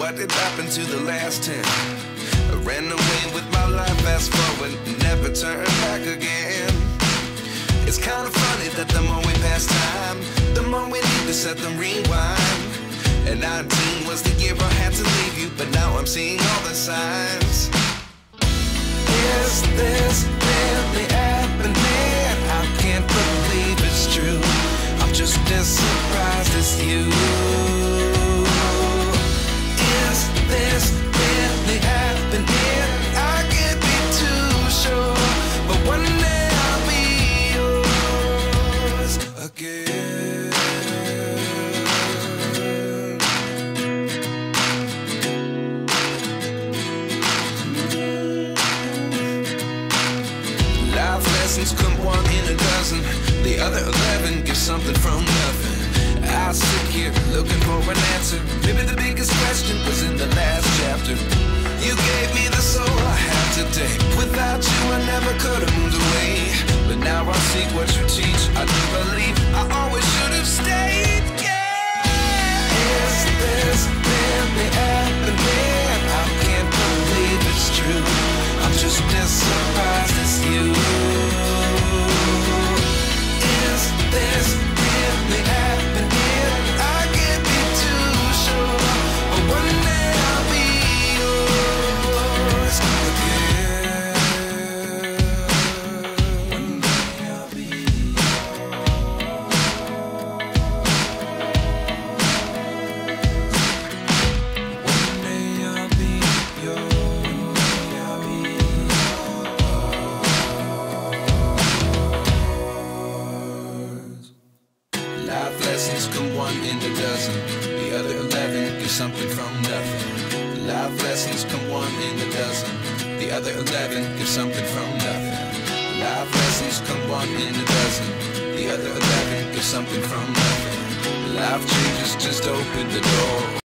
what did happen to the last 10? I ran away with my life, fast forward, never turn back again. It's kind of funny that the more we pass time, the more we need to set them rewind. And 19 was the year I had to leave you, but now I'm seeing all the signs. Is this really happening? I can't believe it's true. I'm just as surprised as you. Is this really happening? I can't be too sure, but one day I'll be yours again. Life lessons come one in a dozen. The other 11 give something from nothing. I sit here looking for an answer. Maybe the biggest question was in the last chapter. You gave me the soul I have today. Without you I never could have moved away. But now I see what you teach. I do believe I always should have stayed. Yeah. Is this really happening? I can't believe it's true. I'm just as surprised as you. Is this really happening? I can't be too sure, but one day I'll be yours again. One day I'll be yours. One day I'll be yours. Life lessons come one in a dozen. The other 11 give something from nothing. Life lessons come one in a dozen. The other 11 give something from nothing. Life lessons come one in a dozen. The other 11 give something from nothing. Life changes just open the door.